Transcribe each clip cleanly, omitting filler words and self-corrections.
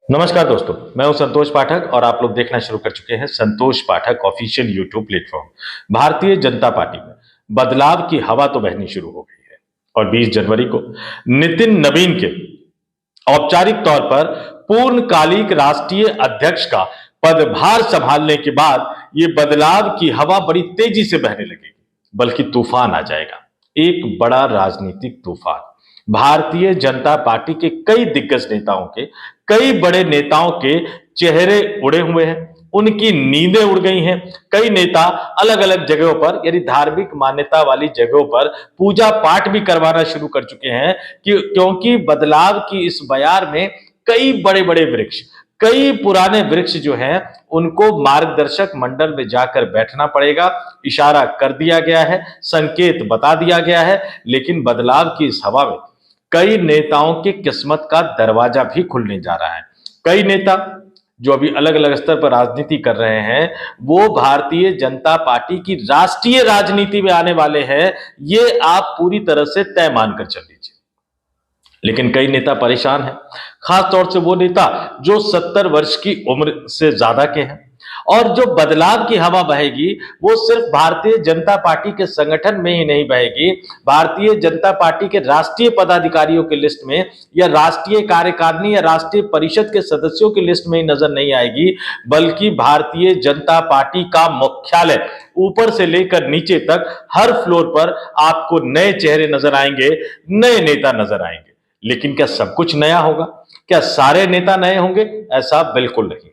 नमस्कार दोस्तों, मैं हूं संतोष पाठक और आप लोग देखना शुरू कर चुके हैं संतोष पाठक official YouTube platform. Bharatiya Janata party में बदलाव की हवा तो बहनी शुरू हो गई है और 20 जनवरी को नितिन नवीन के औपचारिक तौर पर पूर्णकालिक राष्ट्रीय अध्यक्ष का पदभार संभालने के बाद ये बदलाव की हवा बड़ी तेजी से बहने लगेगी, बल्कि तूफान आ जाएगा। एक बड़ा राजनीतिक तूफान। भारतीय जनता पार्टी के कई दिग्गज नेताओं के, कई बड़े नेताओं के चेहरे उड़े हुए हैं, उनकी नींदें उड़ गई हैं। कई नेता अलग अलग जगहों पर यानी धार्मिक मान्यता वाली जगहों पर पूजा पाठ भी करवाना शुरू कर चुके हैं क्योंकि बदलाव की इस बयार में कई बड़े बड़े वृक्ष, कई पुराने वृक्ष जो हैं उनको मार्गदर्शक मंडल में जाकर बैठना पड़ेगा। इशारा कर दिया गया है, संकेत बता दिया गया है, लेकिन बदलाव की इस हवा में कई नेताओं के किस्मत का दरवाजा भी खुलने जा रहा है। कई नेता जो अभी अलग अलग स्तर पर राजनीति कर रहे हैं, वो भारतीय जनता पार्टी की राष्ट्रीय राजनीति में आने वाले हैं, ये आप पूरी तरह से तय मानकर चल लीजिए। लेकिन कई नेता परेशान हैं, खास तौर से वो नेता जो 70 वर्ष की उम्र से ज्यादा के हैं। और जो बदलाव की हवा बहेगी वो सिर्फ भारतीय जनता पार्टी के संगठन में ही नहीं बहेगी, भारतीय जनता पार्टी के राष्ट्रीय पदाधिकारियों की लिस्ट में या राष्ट्रीय कार्यकारिणी या राष्ट्रीय परिषद के सदस्यों की लिस्ट में ही नजर नहीं आएगी, बल्कि भारतीय जनता पार्टी का मुख्यालय ऊपर से लेकर नीचे तक हर फ्लोर पर आपको नए चेहरे नजर आएंगे, नए नेता नजर आएंगे। लेकिन क्या सब कुछ नया होगा? क्या सारे नेता नए होंगे? ऐसा बिल्कुल नहीं।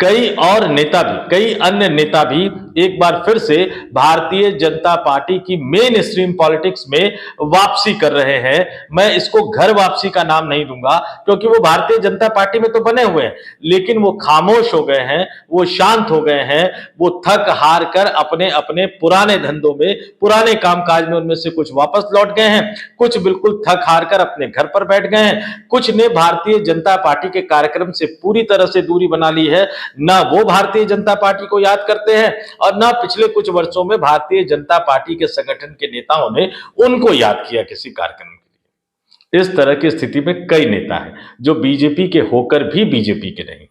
कई और नेता भी, कई अन्य नेता भी एक बार फिर से भारतीय जनता पार्टी की मेन स्ट्रीम पॉलिटिक्स में वापसी कर रहे हैं। मैं इसको घर वापसी का नाम नहीं दूंगा क्योंकि वो भारतीय जनता पार्टी में तो बने हुए हैं, लेकिन वो खामोश हो गए हैं, वो शांत हो गए हैं, वो थक हार कर अपने अपने पुराने धंधों में, पुराने कामकाज में उनमें से कुछ वापस लौट गए हैं, कुछ बिल्कुल थक हार कर अपने घर पर बैठ गए हैं, कुछ ने भारतीय जनता पार्टी के कार्यक्रम से पूरी तरह से दूरी बना ली है। ना वो भारतीय जनता पार्टी को याद करते हैं और ना पिछले कुछ वर्षों में भारतीय जनता पार्टी के संगठन के नेताओं ने उनको याद किया किसी कार्यक्रम के लिए। इस तरह की स्थिति में कई नेता हैं जो बीजेपी के होकर भी बीजेपी के नहीं।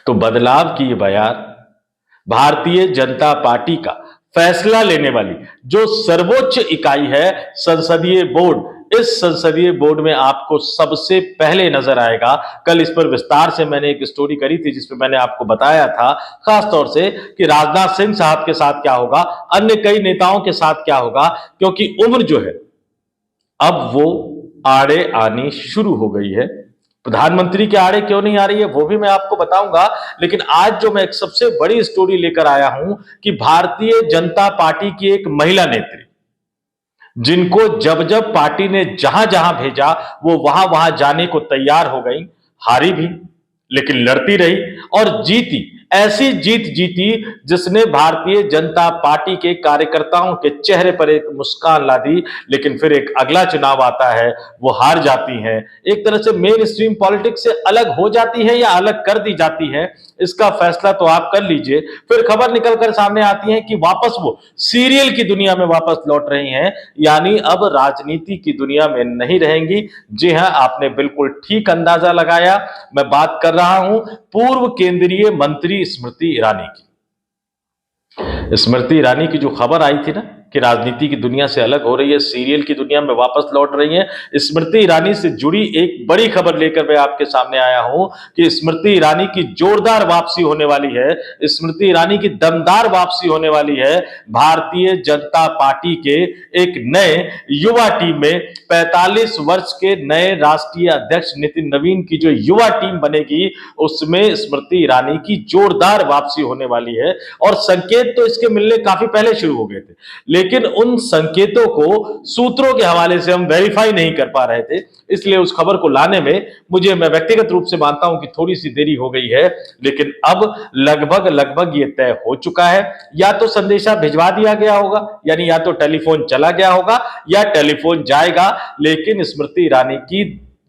तो बदलाव की ये बयार भारतीय जनता पार्टी का फैसला लेने वाली जो सर्वोच्च इकाई है, संसदीय बोर्ड, इस संसदीय बोर्ड में आपको सबसे पहले नजर आएगा। कल इस पर विस्तार से मैंने एक स्टोरी करी थी जिसमें मैंने आपको बताया था खास तौर से कि राजनाथ सिंह साहब के साथ क्या होगा, अन्य कई नेताओं के साथ क्या होगा, क्योंकि उम्र जो है अब वो आड़े आनी शुरू हो गई है। प्रधानमंत्री के आड़े क्यों नहीं आ रही है वो भी मैं आपको बताऊंगा, लेकिन आज जो मैं एक सबसे बड़ी स्टोरी लेकर आया हूं कि भारतीय जनता पार्टी की एक महिला नेत्री जिनको जब जब पार्टी ने जहां जहां भेजा वो वहां वहां जाने को तैयार हो गई, हारी भी लेकिन लड़ती रही और जीती। ऐसी जीत जीती जिसने भारतीय जनता पार्टी के कार्यकर्ताओं के चेहरे पर एक मुस्कान ला दी। लेकिन फिर एक अगला चुनाव आता है, वो हार जाती हैं, एक तरह से मेन स्ट्रीम पॉलिटिक्स से अलग हो जाती है या अलग कर दी जाती है, इसका फैसला तो आप कर लीजिए। फिर खबर निकलकर सामने आती है कि वापस वो सीरियल की दुनिया में वापस लौट रही हैं, यानी अब राजनीति की दुनिया में नहीं रहेंगी। जी हां, आपने बिल्कुल ठीक अंदाजा लगाया, मैं बात कर रहा हूं पूर्व केंद्रीय मंत्री स्मृति ईरानी की। स्मृति ईरानी की जो खबर आई थी ना कि राजनीति की दुनिया से अलग हो रही है, सीरियल की दुनिया में वापस लौट रही है, स्मृति ईरानी से जुड़ी एक बड़ी खबर लेकर मैं आपके सामने आया हूं कि स्मृति ईरानी की जोरदार वापसी होने वाली है, स्मृति ईरानी की दमदार वापसी होने वाली है। भारतीय जनता पार्टी के एक नए युवा टीम में 45 वर्ष के नए राष्ट्रीय अध्यक्ष नितिन नवीन की जो युवा टीम बनेगी उसमें स्मृति ईरानी की जोरदार वापसी होने वाली है। और संकेत तो इसके मिलने काफी पहले शुरू हो गए थे, लेकिन उन संकेतों को सूत्रों के हवाले से हम वेरीफाई नहीं कर पा रहे थे, इसलिए उस खबर को लाने में मैं व्यक्तिगत रूप से मानता हूं कि थोड़ी सी देरी हो गई है। लेकिन अब लगभग लगभग ये तय हो चुका है, या तो संदेशा भिजवा दिया गया होगा, यानी या तो टेलीफोन चला गया होगा या टेलीफोन जाएगा, लेकिन स्मृति ईरानी की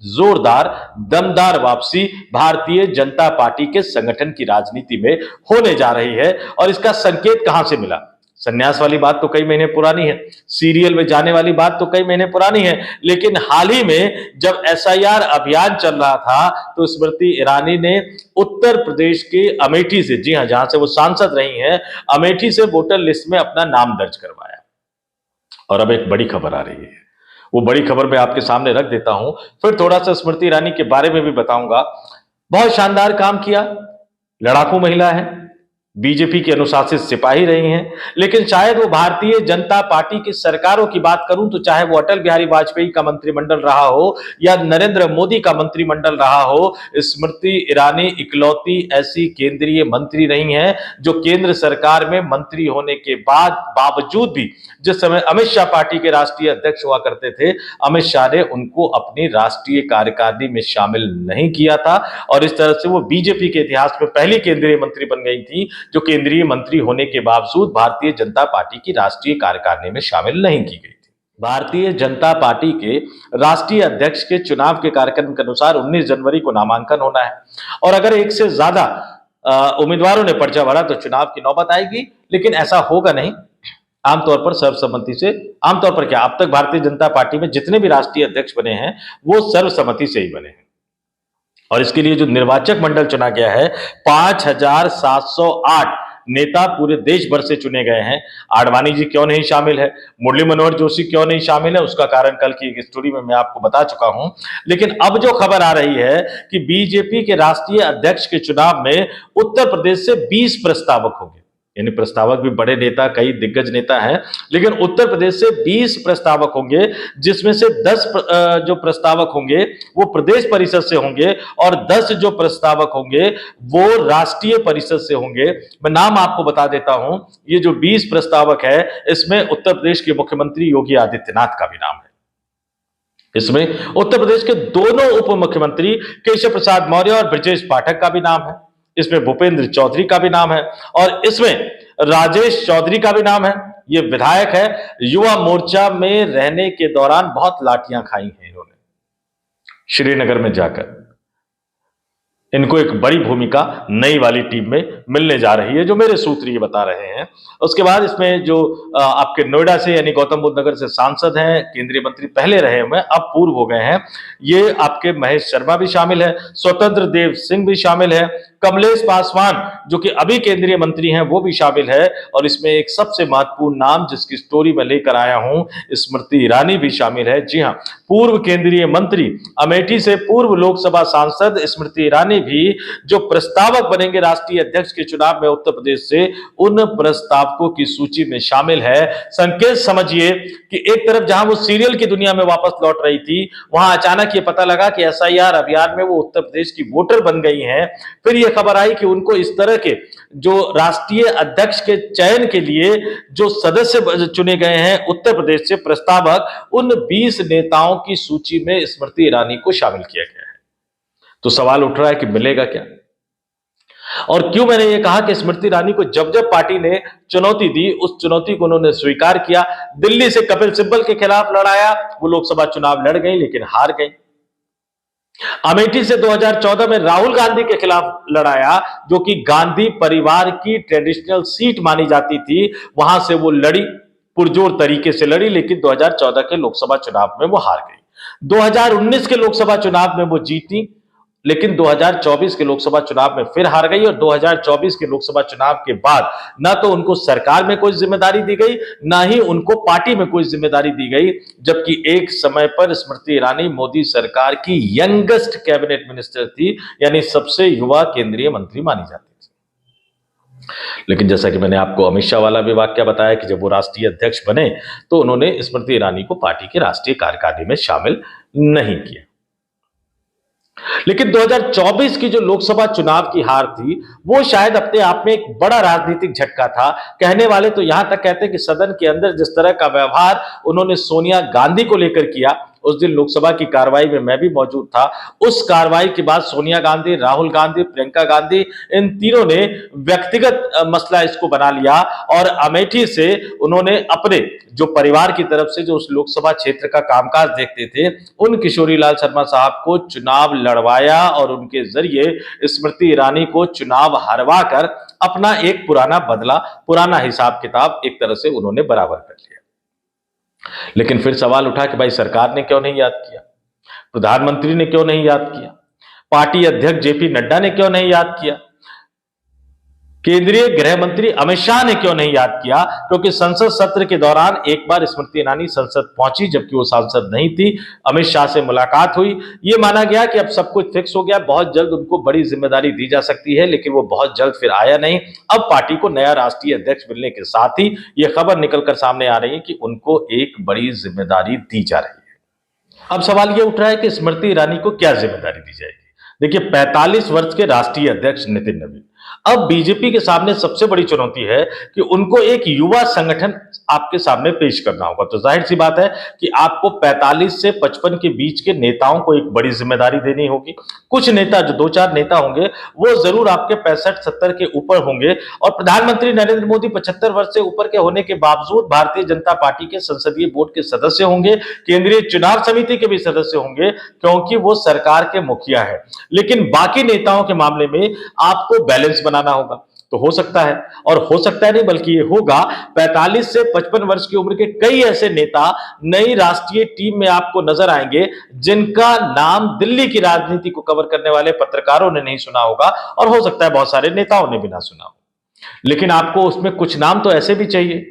जोरदार दमदार वापसी भारतीय जनता पार्टी के संगठन की राजनीति में होने जा रही है। और इसका संकेत कहां से मिला? संन्यास वाली बात तो कई महीने पुरानी है, सीरियल में जाने वाली बात तो कई महीने पुरानी है, लेकिन हाल ही में जब एसआईआर अभियान चल रहा था तो स्मृति ईरानी ने उत्तर प्रदेश के अमेठी से, जी हां, जहां से वो सांसद रही हैं, अमेठी से वोटर लिस्ट में अपना नाम दर्ज करवाया। और अब एक बड़ी खबर आ रही है, वो बड़ी खबर मैं आपके सामने रख देता हूं, फिर थोड़ा सा स्मृति ईरानी के बारे में भी बताऊंगा। बहुत शानदार काम किया, लड़ाकू महिला है, बीजेपी की अनुशासित सिपाही रही हैं, लेकिन शायद वो भारतीय जनता पार्टी की सरकारों की बात करूं तो चाहे वो अटल बिहारी वाजपेयी का मंत्रिमंडल रहा हो या नरेंद्र मोदी का मंत्रिमंडल रहा हो, स्मृति ईरानी इकलौती ऐसी केंद्रीय मंत्री रही हैं जो केंद्र सरकार में मंत्री होने के बावजूद भी, जिस समय अमित शाह पार्टी के राष्ट्रीय अध्यक्ष हुआ करते थे, अमित शाह ने उनको अपनी राष्ट्रीय कार्यकारिणी में शामिल नहीं किया था और इस तरह से वो बीजेपी के इतिहास में पहली केंद्रीय मंत्री बन गई थी जो केंद्रीय मंत्री होने के बावजूद भारतीय जनता पार्टी की राष्ट्रीय कार्यकारिणी में शामिल नहीं की गई थी। भारतीय जनता पार्टी के राष्ट्रीय अध्यक्ष के चुनाव के कार्यक्रम के अनुसार 19 जनवरी को नामांकन होना है और अगर एक से ज्यादा उम्मीदवारों ने पर्चा भरा तो चुनाव की नौबत आएगी, लेकिन ऐसा होगा नहीं। आमतौर पर सर्वसम्मति से, आमतौर पर क्या, अब तक भारतीय जनता पार्टी में जितने भी राष्ट्रीय अध्यक्ष बने हैं वो सर्वसम्मति से ही बने हैं और इसके लिए जो निर्वाचक मंडल चुना गया है 5708 नेता पूरे देश भर से चुने गए हैं। आडवाणी जी क्यों नहीं शामिल है, मुरली मनोहर जोशी क्यों नहीं शामिल है, उसका कारण कल की एक स्टोरी में मैं आपको बता चुका हूं। लेकिन अब जो खबर आ रही है कि बीजेपी के राष्ट्रीय अध्यक्ष के चुनाव में उत्तर प्रदेश से 20 प्रस्तावक होंगे, यानी प्रस्तावक भी बड़े नेता, कई दिग्गज नेता हैं, लेकिन उत्तर प्रदेश से 20 प्रस्तावक होंगे, जिसमें से 10 जो प्रस्तावक होंगे वो प्रदेश परिषद से होंगे और 10 जो प्रस्तावक होंगे वो राष्ट्रीय परिषद से होंगे। मैं नाम आपको बता देता हूं, ये जो 20 प्रस्तावक है इसमें उत्तर प्रदेश के मुख्यमंत्री योगी आदित्यनाथ का भी नाम है, इसमें उत्तर प्रदेश के दोनों उप मुख्यमंत्री केशव प्रसाद मौर्य और ब्रजेश पाठक का भी नाम है, इसमें भूपेंद्र चौधरी का भी नाम है और इसमें राजेश चौधरी का भी नाम है। ये विधायक है, युवा मोर्चा में रहने के दौरान बहुत लाठियां खाई हैं इन्होंने श्रीनगर में जाकर। इनको एक बड़ी भूमिका नई वाली टीम में मिलने जा रही है, जो मेरे सूत्र ये बता रहे हैं। उसके बाद इसमें जो आपके नोएडा से यानी गौतम बुद्ध नगर से सांसद हैं, केंद्रीय मंत्री पहले रहे हुए अब पूर्व हो गए हैं, ये आपके महेश शर्मा भी शामिल है, स्वतंत्र देव सिंह भी शामिल है, कमलेश पासवान जो कि अभी केंद्रीय मंत्री हैं वो भी शामिल है और इसमें एक सबसे महत्वपूर्ण नाम जिसकी स्टोरी मैं लेकर आया हूं, स्मृति ईरानी भी शामिल है। जी हां, पूर्व केंद्रीय मंत्री, अमेठी से पूर्व लोकसभा सांसद स्मृति ईरानी भी जो प्रस्तावक बनेंगे राष्ट्रीय अध्यक्ष के चुनाव में उत्तर प्रदेश से, उन प्रस्तावकों की सूची में शामिल है। संकेत समझिए कि एक तरफ जहां वो सीरियल की दुनिया में वापस लौट रही थी, वहां अचानक ये पता लगा कि एसआईआर अभियान में वो उत्तर प्रदेश की वोटर बन गई हैं। फिर ये खबर आई कि उनको इस तरह के जो राष्ट्रीय अध्यक्ष के चयन के लिए जो सदस्य चुने गए हैं उत्तर प्रदेश से प्रस्तावक, उन 20 नेताओं की सूची में स्मृति ईरानी को शामिल किया गया है। तो सवाल उठ रहा है कि मिलेगा क्या, और क्यों मैंने ये कहा कि स्मृति ईरानी को जब जब पार्टी ने चुनौती दी उस चुनौती को उन्होंने स्वीकार किया। दिल्ली से कपिल सिब्बल के खिलाफ लड़ाया, वो लोकसभा चुनाव लड़ गई लेकिन हार गई। अमेठी से 2014 में राहुल गांधी के खिलाफ लड़ाया, जो कि गांधी परिवार की ट्रेडिशनल सीट मानी जाती थी, वहां से वो लड़ी, पुरजोर तरीके से लड़ी, लेकिन 2014 के लोकसभा चुनाव में वो हार गई। 2019 के लोकसभा चुनाव में वो जीती, लेकिन 2024 के लोकसभा चुनाव में फिर हार गई और 2024 के लोकसभा चुनाव के बाद ना तो उनको सरकार में कोई जिम्मेदारी दी गई, ना ही उनको पार्टी में कोई जिम्मेदारी दी गई, जबकि एक समय पर स्मृति ईरानी मोदी सरकार की यंगेस्ट कैबिनेट मिनिस्टर थी, यानी सबसे युवा केंद्रीय मंत्री मानी जाती थी। लेकिन जैसा कि मैंने आपको अमित शाह वाला भी वाक्य बताया कि जब वो राष्ट्रीय अध्यक्ष बने तो उन्होंने स्मृति ईरानी को पार्टी की राष्ट्रीय कार्यकारिणी में शामिल नहीं किया। लेकिन 2024 की जो लोकसभा चुनाव की हार थी वो शायद अपने आप में एक बड़ा राजनीतिक झटका था। कहने वाले तो यहां तक कहते हैं कि सदन के अंदर जिस तरह का व्यवहार उन्होंने सोनिया गांधी को लेकर किया, उस दिन लोकसभा की कार्रवाई में मैं भी मौजूद था, उस कार्रवाई के बाद सोनिया गांधी, राहुल गांधी, प्रियंका गांधी, इन तीनों ने व्यक्तिगत मसला इसको बना लिया और अमेठी से उन्होंने अपने जो परिवार की तरफ से जो उस लोकसभा क्षेत्र का कामकाज देखते थे, उन किशोरी लाल शर्मा साहब को चुनाव लड़वाया और उनके जरिए स्मृति ईरानी को चुनाव हरवा कर अपना एक पुराना बदला, पुराना हिसाब किताब एक तरह से उन्होंने बराबर कर लिया। लेकिन फिर सवाल उठा कि भाई सरकार ने क्यों नहीं याद किया, प्रधानमंत्री ने क्यों नहीं याद किया, पार्टी अध्यक्ष जेपी नड्डा ने क्यों नहीं याद किया, केंद्रीय गृह मंत्री अमित शाह ने क्यों नहीं याद किया? क्योंकि संसद सत्र के दौरान एक बार स्मृति ईरानी संसद पहुंची, जबकि वो सांसद नहीं थी। अमित शाह से मुलाकात हुई, ये माना गया कि अब सब कुछ फिक्स हो गया, बहुत जल्द उनको बड़ी जिम्मेदारी दी जा सकती है, लेकिन वो बहुत जल्द फिर आया नहीं। अब पार्टी को नया राष्ट्रीय अध्यक्ष मिलने के साथ ही ये खबर निकलकर सामने आ रही है कि उनको एक बड़ी जिम्मेदारी दी जा रही है। अब सवाल ये उठ रहा है कि स्मृति ईरानी को क्या जिम्मेदारी दी जाएगी? देखिए, 45 वर्ष के राष्ट्रीय अध्यक्ष नितिन नवीन, अब बीजेपी के सामने सबसे बड़ी चुनौती है कि उनको एक युवा संगठन आपके सामने पेश करना होगा। तो जाहिर सी बात है कि आपको 45 से 55 के बीच के नेताओं को एक बड़ी जिम्मेदारी देनी होगी। कुछ नेता, जो 2-4 नेता होंगे, वो जरूर आपके 65-70 के ऊपर होंगे। और प्रधानमंत्री नरेंद्र मोदी 75 वर्ष से ऊपर के होने के बावजूद भारतीय जनता पार्टी के संसदीय बोर्ड के सदस्य होंगे, केंद्रीय चुनाव समिति के भी सदस्य होंगे, क्योंकि वो सरकार के मुखिया है। लेकिन बाकी नेताओं के मामले में आपको बैलेंस बनाना होगा। तो हो सकता है, और हो सकता है नहीं बल्कि ये होगा, 45 से 55 वर्ष की उम्र के कई ऐसे नेता नई राष्ट्रीय टीम में आपको नजर आएंगे जिनका नाम दिल्ली की राजनीति को कवर करने वाले पत्रकारों ने नहीं सुना होगा, और हो सकता है बहुत सारे नेताओं ने भी ना सुना हो। लेकिन आपको उसमें कुछ नाम तो ऐसे भी चाहिए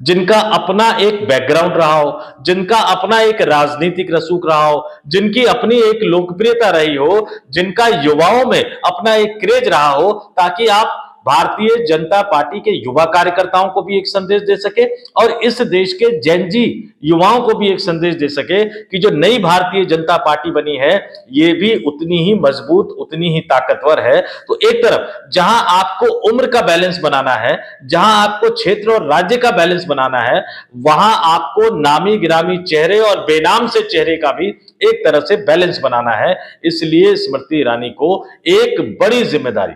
जिनका अपना एक बैकग्राउंड रहा हो, जिनका अपना एक राजनीतिक रसूख रहा हो, जिनकी अपनी एक लोकप्रियता रही हो, जिनका युवाओं में अपना एक क्रेज रहा हो, ताकि आप भारतीय जनता पार्टी के युवा कार्यकर्ताओं को भी एक संदेश दे सके और इस देश के जेनजी युवाओं को भी एक संदेश दे सके कि जो नई भारतीय जनता पार्टी बनी है, ये भी उतनी ही मजबूत, उतनी ही ताकतवर है। तो एक तरफ जहां आपको उम्र का बैलेंस बनाना है, जहां आपको क्षेत्र और राज्य का बैलेंस बनाना है, वहां आपको नामी गिरामी चेहरे और बेनाम से चेहरे का भी एक तरह से बैलेंस बनाना है। इसलिए स्मृति ईरानी को एक बड़ी जिम्मेदारी,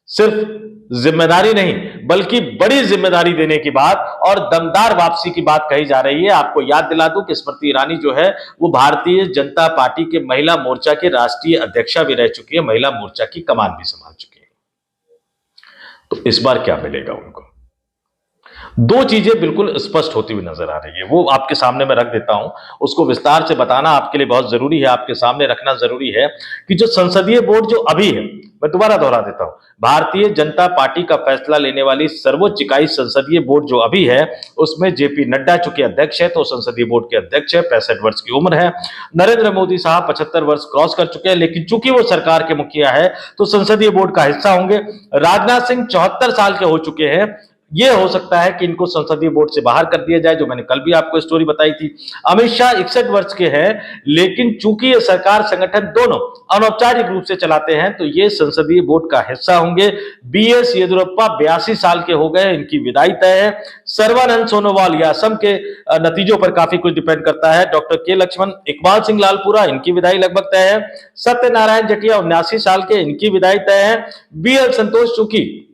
सिर्फ जिम्मेदारी नहीं बल्कि बड़ी जिम्मेदारी देने की बात और दमदार वापसी की बात कही जा रही है। आपको याद दिला दूं कि स्मृति ईरानी जो है वो भारतीय जनता पार्टी के महिला मोर्चा के राष्ट्रीय अध्यक्षा भी रह चुकी है, महिला मोर्चा की कमान भी संभाल चुकी है। तो इस बार क्या मिलेगा उनको? दो चीजें बिल्कुल स्पष्ट होती हुई नजर आ रही है, वो आपके सामने मैं रख देता हूं। उसको विस्तार से बताना आपके लिए बहुत जरूरी है, आपके सामने रखना जरूरी है कि जो संसदीय बोर्ड जो अभी है, मैं दोबारा दोहरा देता हूं, भारतीय जनता पार्टी का फैसला लेने वाली सर्वोच्च इकाई संसदीय बोर्ड जो अभी है, उसमें जेपी नड्डा चूंकि अध्यक्ष है, तो संसदीय बोर्ड के अध्यक्ष है, 65 वर्ष की उम्र है। नरेंद्र मोदी साहब 75 वर्ष क्रॉस कर चुके हैं, लेकिन चूंकि वो सरकार के मुखिया है तो संसदीय बोर्ड का हिस्सा होंगे। राजनाथ सिंह 74 साल के हो चुके हैं, ये हो सकता है कि इनको संसदीय बोर्ड से बाहर कर दिया जाए, जो मैंने कल भी आपको स्टोरी बताई थी। अमित शाह 61 वर्ष के हैं, लेकिन चूंकि ये सरकार संगठन दोनों अनौपचारिक रूप से चलाते हैं, तो ये संसदीय बोर्ड का हिस्सा होंगे। बीएस येदियुरप्पा 82 साल के हो गए, इनकी विदाई तय है। सर्बानंद सोनोवाल, ये असम के नतीजों पर काफी कुछ डिपेंड करता है। डॉक्टर के लक्ष्मण, इकबाल सिंह लालपुरा, इनकी विदाई लगभग तय है। सत्यनारायण जटिया 79 साल के, इनकी विदाई तय है। बीएल संतोष, चूंकि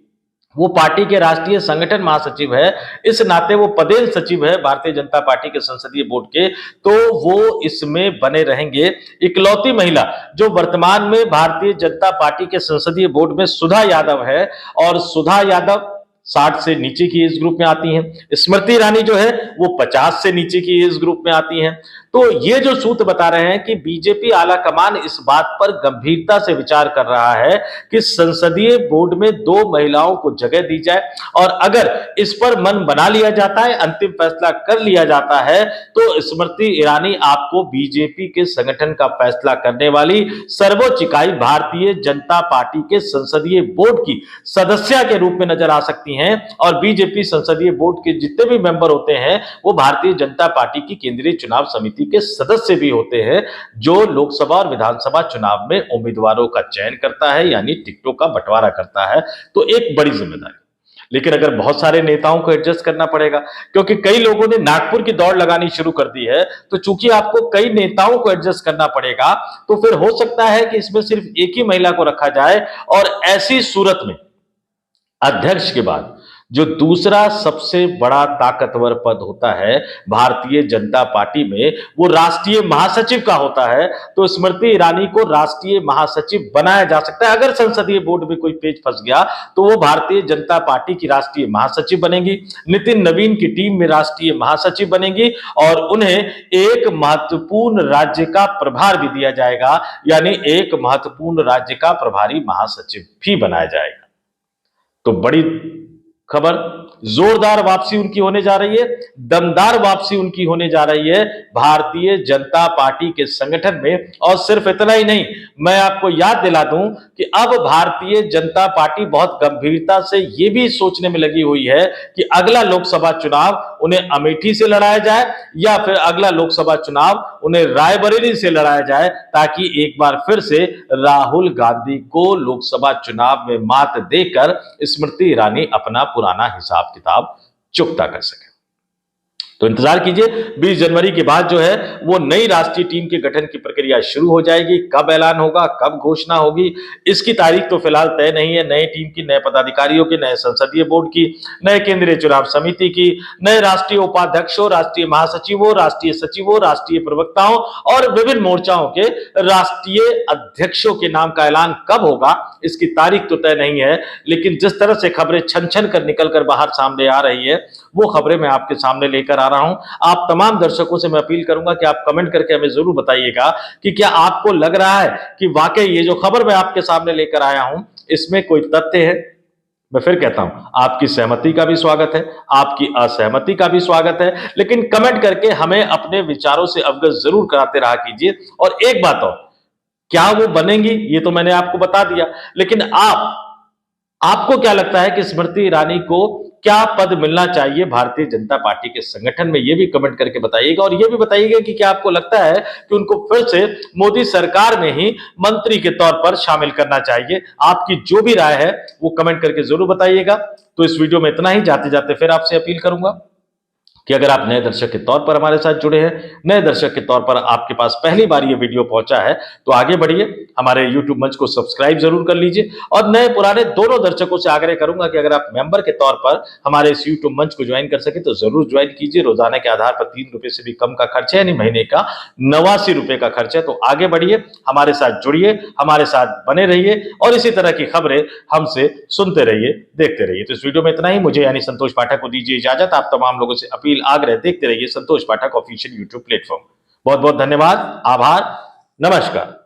वो पार्टी के राष्ट्रीय संगठन महासचिव है, इस नाते वो पदेल सचिव है भारतीय जनता पार्टी के संसदीय बोर्ड के, तो वो इसमें बने रहेंगे। इकलौती महिला जो वर्तमान में भारतीय जनता पार्टी के संसदीय बोर्ड में सुधा यादव है, और सुधा यादव 60 से नीचे की एज ग्रुप में आती हैं। स्मृति ईरानी जो है वो 50 से नीचे की एज ग्रुप में आती हैं। तो ये जो सूत्र बता रहे हैं कि बीजेपी आला कमान इस बात पर गंभीरता से विचार कर रहा है कि संसदीय बोर्ड में 2 महिलाओं को जगह दी जाए, और अगर इस पर मन बना लिया जाता है, अंतिम फैसला कर लिया जाता है, तो स्मृति ईरानी आपको बीजेपी के संगठन का फैसला करने वाली सर्वोच्च इकाई भारतीय जनता पार्टी के संसदीय बोर्ड की सदस्य के रूप में नजर आ सकती हैं। और बीजेपी संसदीय बोर्ड के जितने भी मेंबर होते हैं वो भारतीय जनता पार्टी की केंद्रीय चुनाव समिति के सदस्य भी होते हैं, जो लोकसभा और विधानसभा चुनाव में उम्मीदवारों का चयन करता है, यानी टिकटों का बंटवारा करता है। तो एक बड़ी जिम्मेदारी, लेकिन अगर बहुत सारे नेताओं को एडजस्ट करना पड़ेगा, क्योंकि कई लोगों ने नागपुर की दौड़ लगानी शुरू कर दी है, तो चूंकि आपको कई नेताओं को एडजस्ट करना पड़ेगा, तो फिर हो सकता है कि इसमें सिर्फ एक ही महिला को रखा जाए, और ऐसी सूरत में अध्यक्ष के बाद जो दूसरा सबसे बड़ा ताकतवर पद होता है भारतीय जनता पार्टी में, वो राष्ट्रीय महासचिव का होता है। तो स्मृति ईरानी को राष्ट्रीय महासचिव बनाया जा सकता है। अगर संसदीय बोर्ड में कोई पेच फंस गया तो वो भारतीय जनता पार्टी की राष्ट्रीय महासचिव बनेंगी, नितिन नवीन की टीम में राष्ट्रीय महासचिव बनेंगी और उन्हें एक महत्वपूर्ण राज्य का प्रभार भी दिया जाएगा, यानी एक महत्वपूर्ण राज्य का प्रभारी महासचिव भी बनाया जाएगा। तो बड़ी खबर, जोरदार वापसी उनकी होने जा रही है, दमदार वापसी उनकी होने जा रही है भारतीय जनता पार्टी के संगठन में। और सिर्फ इतना ही नहीं, मैं आपको याद दिला दूं कि अब भारतीय जनता पार्टी बहुत गंभीरता से यह भी सोचने में लगी हुई है कि अगला लोकसभा चुनाव उन्हें अमेठी से लड़ाया जाए या फिर अगला लोकसभा चुनाव उन्हें रायबरेली से लड़ाया जाए, ताकि एक बार फिर से राहुल गांधी को लोकसभा चुनाव में मात देकर स्मृति ईरानी अपना पुराना हिसाब किताब चुकता कर सके। तो इंतजार कीजिए, 20 जनवरी के बाद जो है वो नई राष्ट्रीय टीम के गठन की प्रक्रिया शुरू हो जाएगी। कब ऐलान होगा, कब घोषणा होगी, इसकी तारीख तो फिलहाल तय नहीं है। नई टीम की, नए पदाधिकारियों की, नए संसदीय बोर्ड की, नए केंद्रीय चुनाव समिति की, नए राष्ट्रीय उपाध्यक्षों, राष्ट्रीय महासचिवों, राष्ट्रीय सचिवों, राष्ट्रीय प्रवक्ताओं और विभिन्न मोर्चाओं के राष्ट्रीय अध्यक्षों के नाम का ऐलान कब होगा, इसकी तारीख तो तय नहीं है। लेकिन जिस तरह से खबरें छन छन कर निकल कर बाहर सामने आ रही है, वो खबरें मैं आपके सामने लेकर आ रहा हूं। आप तमाम दर्शकों से मैं अपील करूंगा कि आप कमेंट करके हमें जरूर बताइएगा कि क्या आपको लग रहा है कि वाकई ये जो खबर मैं आपके सामने लेकर आया हूं इसमें कोई तथ्य है। मैं फिर कहता हूं, आपकी सहमति का भी स्वागत है, आपकी असहमति का भी स्वागत है, लेकिन कमेंट करके हमें अपने विचारों से अवगत जरूर कराते रहा कीजिए। और एक बात और, क्या वो बनेंगी ये तो मैंने आपको बता दिया, लेकिन आपको क्या लगता है कि स्मृति ईरानी को क्या पद मिलना चाहिए भारतीय जनता पार्टी के संगठन में, ये भी कमेंट करके बताइएगा। और ये भी बताइएगा कि क्या आपको लगता है कि उनको फिर से मोदी सरकार में ही मंत्री के तौर पर शामिल करना चाहिए। आपकी जो भी राय है वो कमेंट करके जरूर बताइएगा। तो इस वीडियो में इतना ही। जाते जाते फिर आपसे अपील करूंगा कि अगर आप नए दर्शक के तौर पर हमारे साथ जुड़े हैं, नए दर्शक के तौर पर आपके पास पहली बार ये वीडियो पहुंचा है, तो आगे बढ़िए, हमारे YouTube मंच को सब्सक्राइब जरूर कर लीजिए। और नए पुराने दोनों दर्शकों से आग्रह करूंगा कि अगर आप मेंबर के तौर पर हमारे इस YouTube मंच को ज्वाइन कर सके तो जरूर ज्वाइन कीजिए। रोजाना के आधार पर 3 रुपए से भी कम का खर्च है, यानी महीने का 89 रुपए का खर्च है। तो आगे बढ़िए, हमारे साथ जुड़िए, हमारे साथ बने रहिए और इसी तरह की खबरें हमसे सुनते रहिए, देखते रहिए। तो इस वीडियो में इतना ही। मुझे यानी संतोष पाठक को दीजिए इजाजत। आप तमाम लोगों से अपील, आग्रह, देखते रहिए संतोष पाठक ऑफिशियल यूट्यूब प्लेटफॉर्म। बहुत बहुत धन्यवाद, आभार, नमस्कार।